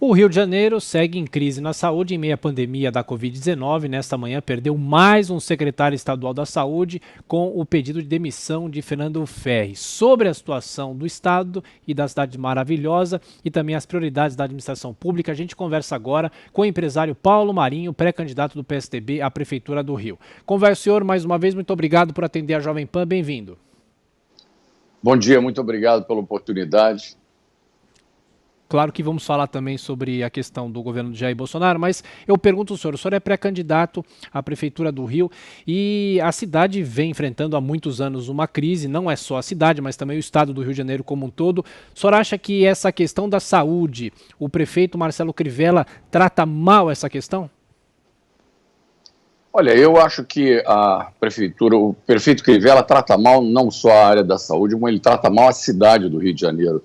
O Rio de Janeiro segue em crise na saúde em meio à pandemia da Covid-19. Nesta manhã perdeu mais um secretário estadual da saúde com o pedido de demissão de Fernando Ferri. Sobre a situação do estado e da cidade maravilhosa e também as prioridades da administração pública, a gente conversa agora com o empresário Paulo Marinho, pré-candidato do PSDB à Prefeitura do Rio. Converso, senhor, mais uma vez, muito obrigado por atender a Jovem Pan, bem-vindo. Bom dia, muito obrigado pela oportunidade. Claro que vamos falar também sobre a questão do governo de Jair Bolsonaro, mas eu pergunto ao senhor, o senhor é pré-candidato à Prefeitura do Rio e a cidade vem enfrentando há muitos anos uma crise, não é só a cidade, mas também o estado do Rio de Janeiro como um todo. O senhor acha que essa questão da saúde, o prefeito Marcelo Crivella trata mal essa questão? Olha, eu acho que a Prefeitura, o prefeito Crivella trata mal não só a área da saúde, mas ele trata mal a cidade do Rio de Janeiro.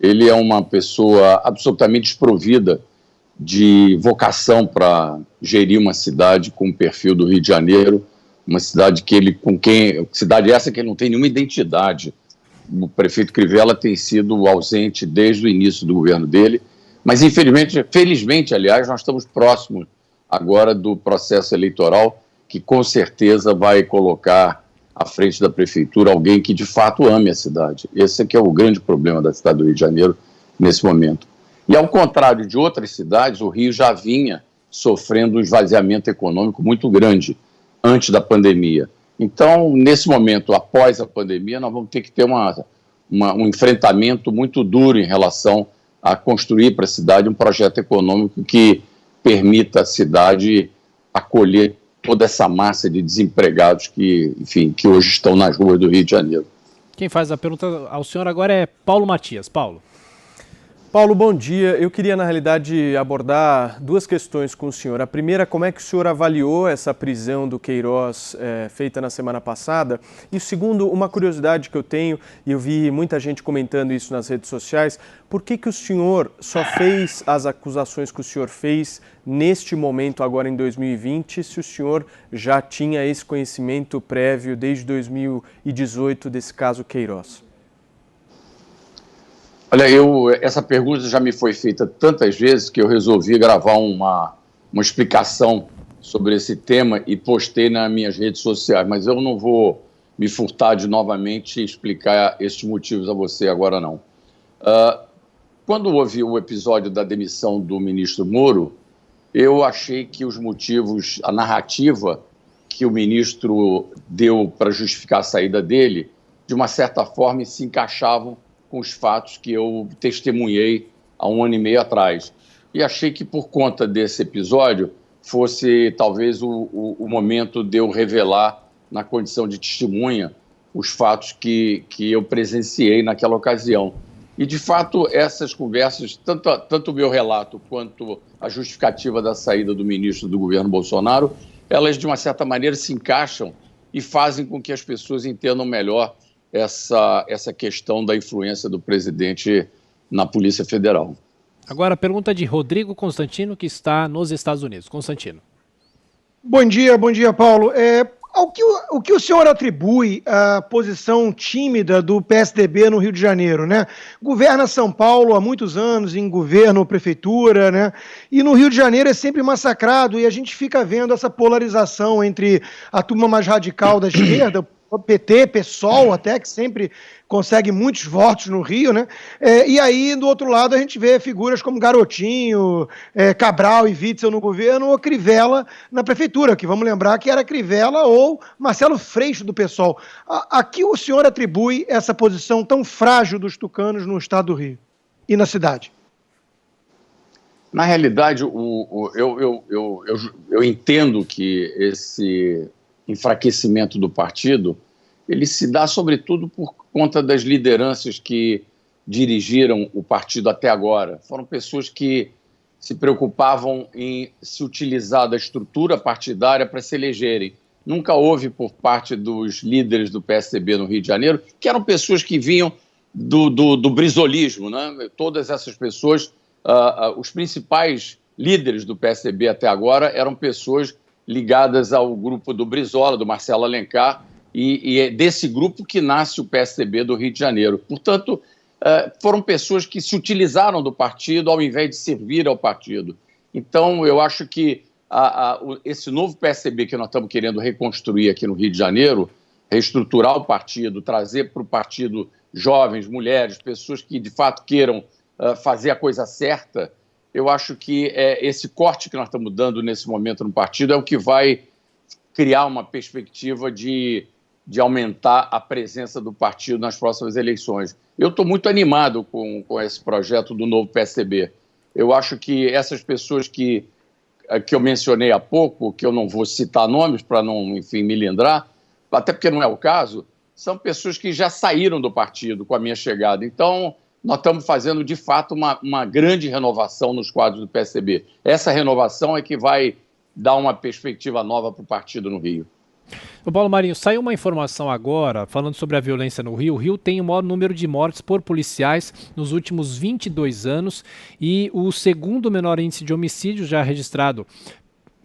Ele é uma pessoa absolutamente desprovida de vocação para gerir uma cidade com o perfil do Rio de Janeiro, uma cidade cidade essa que ele não tem nenhuma identidade. O prefeito Crivella tem sido ausente desde o início do governo dele, mas felizmente, aliás, nós estamos próximos agora do processo eleitoral que com certeza vai colocar à frente da prefeitura alguém que de fato ame a cidade. Esse é que é o grande problema da cidade do Rio de Janeiro nesse momento. E ao contrário de outras cidades, o Rio já vinha sofrendo um esvaziamento econômico muito grande antes da pandemia. Então, nesse momento, após a pandemia, nós vamos ter que ter um enfrentamento muito duro em relação a construir para a cidade um projeto econômico que permita à cidade acolher toda essa massa de desempregados que hoje estão nas ruas do Rio de Janeiro. Quem faz a pergunta ao senhor agora é Paulo Matias. Paulo. Paulo, bom dia. Eu queria, na realidade, abordar duas questões com o senhor. A primeira, como é que o senhor avaliou essa prisão do Queiroz feita na semana passada? E o segundo, uma curiosidade que eu tenho, e eu vi muita gente comentando isso nas redes sociais, por que o senhor só fez as acusações que o senhor fez neste momento, agora em 2020, se o senhor já tinha esse conhecimento prévio desde 2018 desse caso Queiroz? Olha, essa pergunta já me foi feita tantas vezes que eu resolvi gravar uma explicação sobre esse tema e postei nas minhas redes sociais, mas eu não vou me furtar de novamente explicar esses motivos a você agora não. Quando houve o episódio da demissão do ministro Moro, eu achei que os motivos, a narrativa que o ministro deu para justificar a saída dele, de uma certa forma se encaixavam com os fatos que eu testemunhei há 1 ano e meio atrás. E achei que por conta desse episódio fosse talvez o momento de eu revelar na condição de testemunha os fatos que eu presenciei naquela ocasião. E de fato essas conversas, tanto o meu relato quanto a justificativa da saída do ministro do governo Bolsonaro, elas de uma certa maneira se encaixam e fazem com que as pessoas entendam melhor essa questão da influência do presidente na Polícia Federal. Agora a pergunta de Rodrigo Constantino, que está nos Estados Unidos. Constantino. Bom dia, Paulo. O que o senhor atribui à posição tímida do PSDB no Rio de Janeiro, né? Governa São Paulo há muitos anos, em governo, prefeitura, né? E no Rio de Janeiro é sempre massacrado e a gente fica vendo essa polarização entre a turma mais radical da esquerda, PT, PSOL até, que sempre consegue muitos votos no Rio, né? E aí, do outro lado, a gente vê figuras como Garotinho, Cabral e Witzel no governo, ou Crivella na prefeitura, que vamos lembrar que era Crivella ou Marcelo Freixo do PSOL. A que o senhor atribui essa posição tão frágil dos tucanos no estado do Rio e na cidade? Na realidade, eu entendo que esse enfraquecimento do partido, ele se dá sobretudo por conta das lideranças que dirigiram o partido até agora. Foram pessoas que se preocupavam em se utilizar da estrutura partidária para se elegerem. Nunca houve por parte dos líderes do PSDB no Rio de Janeiro, que eram pessoas que vinham do brizolismo, né? Todas essas pessoas, os principais líderes do PSDB até agora eram pessoas ligadas ao grupo do Brizola, do Marcelo Alencar, e é desse grupo que nasce o PSDB do Rio de Janeiro. Portanto, foram pessoas que se utilizaram do partido ao invés de servir ao partido. Então, eu acho que esse novo PSDB que nós estamos querendo reconstruir aqui no Rio de Janeiro, reestruturar o partido, trazer para o partido jovens, mulheres, pessoas que de fato queiram fazer a coisa certa, eu acho que esse corte que nós estamos dando nesse momento no partido é o que vai criar uma perspectiva de aumentar a presença do partido nas próximas eleições. Eu estou muito animado com esse projeto do novo PSDB. Eu acho que essas pessoas que eu mencionei há pouco, que eu não vou citar nomes para não, enfim, me lembrar, até porque não é o caso, são pessoas que já saíram do partido com a minha chegada. Então, nós estamos fazendo, de fato, uma grande renovação nos quadros do PSDB. Essa renovação é que vai dar uma perspectiva nova para o partido no Rio. O Paulo Marinho, saiu uma informação agora falando sobre a violência no Rio. O Rio tem o maior número de mortes por policiais nos últimos 22 anos e o segundo menor índice de homicídio já registrado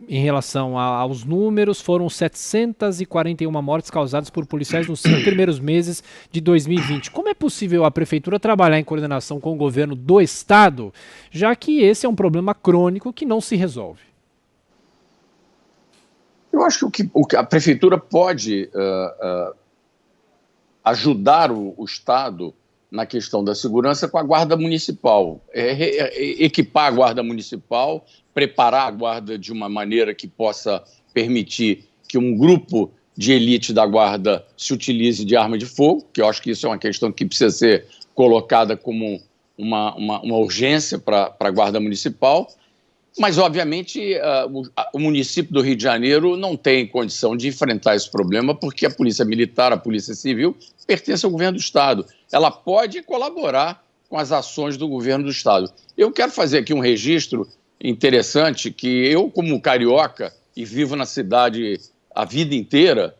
em relação aos números. Foram 741 mortes causadas por policiais nos 5 primeiros meses de 2020. Como é possível a Prefeitura trabalhar em coordenação com o governo do Estado, já que esse é um problema crônico que não se resolve? Eu acho que a Prefeitura pode ajudar o Estado na questão da segurança com a Guarda Municipal. Equipar a Guarda Municipal, preparar a Guarda de uma maneira que possa permitir que um grupo de elite da Guarda se utilize de arma de fogo, que eu acho que isso é uma questão que precisa ser colocada como uma urgência para a Guarda Municipal. Mas, obviamente, o município do Rio de Janeiro não tem condição de enfrentar esse problema porque a Polícia Militar, a Polícia Civil, pertence ao governo do Estado. Ela pode colaborar com as ações do governo do Estado. Eu quero fazer aqui um registro interessante que eu, como carioca, e vivo na cidade a vida inteira,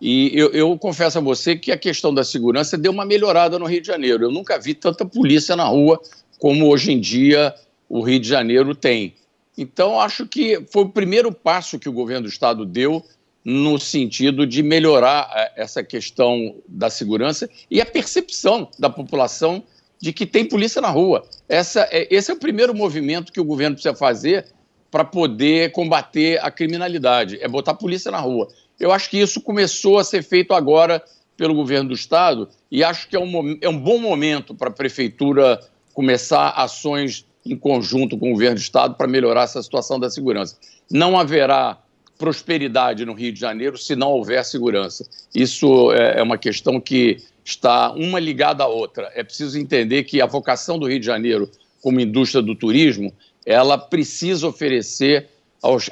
e eu confesso a você que a questão da segurança deu uma melhorada no Rio de Janeiro. Eu nunca vi tanta polícia na rua como hoje em dia o Rio de Janeiro tem. Então, acho que foi o primeiro passo que o governo do Estado deu no sentido de melhorar essa questão da segurança e a percepção da população de que tem polícia na rua. Esse é o primeiro movimento que o governo precisa fazer para poder combater a criminalidade, é botar a polícia na rua. Eu acho que isso começou a ser feito agora pelo governo do Estado e acho que é um bom momento para a Prefeitura começar ações em conjunto com o governo do Estado para melhorar essa situação da segurança. Não haverá prosperidade no Rio de Janeiro se não houver segurança. Isso é uma questão que está uma ligada à outra. É preciso entender que a vocação do Rio de Janeiro como indústria do turismo, ela precisa oferecer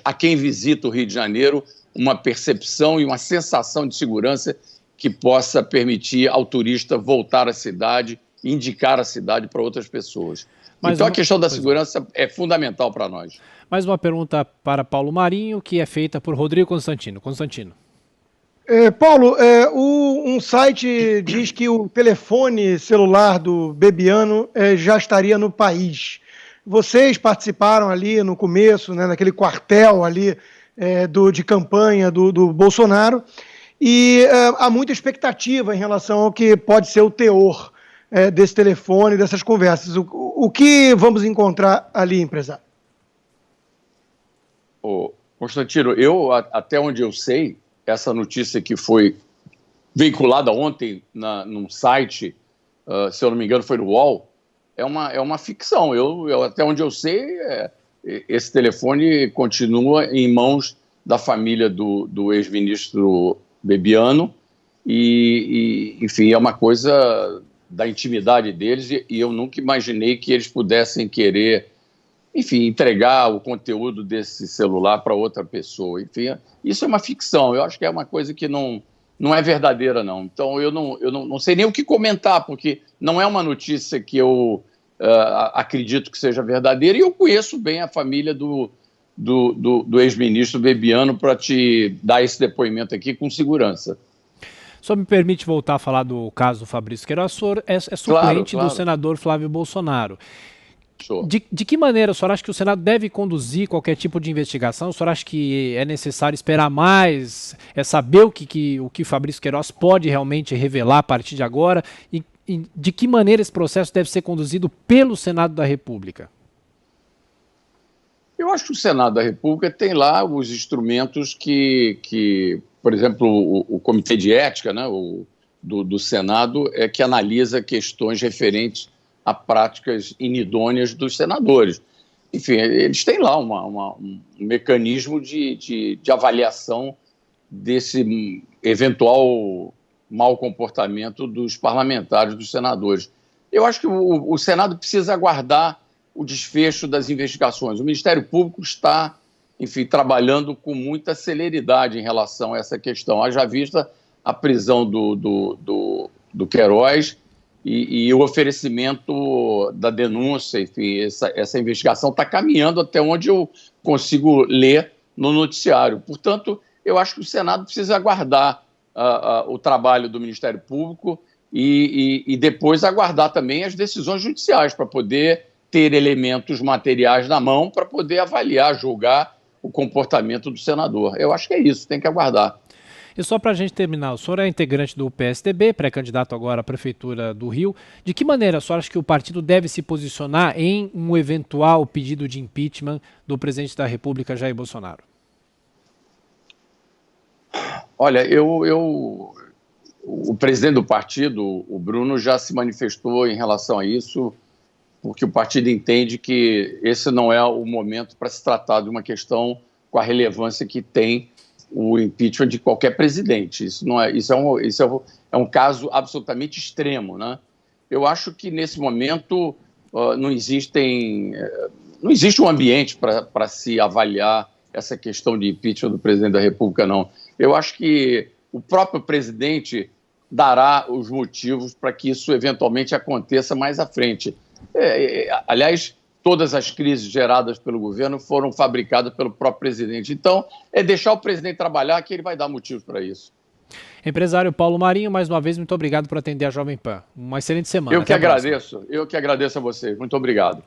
a quem visita o Rio de Janeiro uma percepção e uma sensação de segurança que possa permitir ao turista voltar à cidade, indicar a cidade para outras pessoas. Então, a questão da segurança é fundamental para nós. Mais uma pergunta para Paulo Marinho, que é feita por Rodrigo Constantino. Constantino. Paulo, um site diz que o telefone celular do Bebiano já estaria no país. Vocês participaram ali no começo, né, naquele quartel ali de campanha do Bolsonaro, e há muita expectativa em relação ao que pode ser o teor desse telefone, dessas conversas. O que vamos encontrar ali, empresário? Constantino, até onde eu sei, essa notícia que foi veiculada ontem num site, se eu não me engano foi no UOL, é uma ficção. Até onde eu sei, esse telefone continua em mãos da família do ex-ministro Bebiano e, enfim, é uma coisa da intimidade deles e eu nunca imaginei que eles pudessem querer, enfim, entregar o conteúdo desse celular para outra pessoa. Enfim, isso é uma ficção. Eu acho que é uma coisa que não é verdadeira, não. Então, eu não sei nem o que comentar, porque não é uma notícia que eu acredito que seja verdadeira e eu conheço bem a família do ex-ministro Bebiano para te dar esse depoimento aqui com segurança. Só me permite voltar a falar do caso do Fabrício Queiroz. O senhor é suplente do senador Flávio Bolsonaro. De que maneira o senhor acha que o Senado deve conduzir qualquer tipo de investigação? O senhor acha que é necessário esperar mais, saber o que Fabrício Queiroz pode realmente revelar a partir de agora? E de que maneira esse processo deve ser conduzido pelo Senado da República? Eu acho que o Senado da República tem lá os instrumentos que por exemplo, o Comitê de Ética, né, do Senado, que analisa questões referentes a práticas inidôneas dos senadores. Enfim, eles têm lá um mecanismo de avaliação desse eventual mau comportamento dos parlamentares, dos senadores. Eu acho que o Senado precisa aguardar o desfecho das investigações. O Ministério Público está, enfim, trabalhando com muita celeridade em relação a essa questão. Haja vista a prisão do Queiroz e o oferecimento da denúncia, enfim, essa investigação está caminhando até onde eu consigo ler no noticiário. Portanto, eu acho que o Senado precisa aguardar o trabalho do Ministério Público e depois aguardar também as decisões judiciais para poder ter elementos materiais na mão para poder avaliar, julgar o comportamento do senador. Eu acho que é isso, tem que aguardar. E só para a gente terminar, o senhor é integrante do PSDB, pré-candidato agora à Prefeitura do Rio. De que maneira o senhor acha que o partido deve se posicionar em um eventual pedido de impeachment do presidente da República, Jair Bolsonaro? Olha, o presidente do partido, o Bruno, já se manifestou em relação a isso, porque o partido entende que esse não é o momento para se tratar de uma questão com a relevância que tem o impeachment de qualquer presidente. Isso é um caso absolutamente extremo, né? Eu acho que nesse momento não existe um ambiente para se avaliar essa questão de impeachment do presidente da República, não. Eu acho que o próprio presidente dará os motivos para que isso eventualmente aconteça mais à frente. Aliás, todas as crises geradas pelo governo foram fabricadas pelo próprio presidente. Então, é deixar o presidente trabalhar que ele vai dar motivos para isso. Empresário Paulo Marinho, mais uma vez, muito obrigado por atender a Jovem Pan. Uma excelente semana. Eu que agradeço a vocês. Muito obrigado.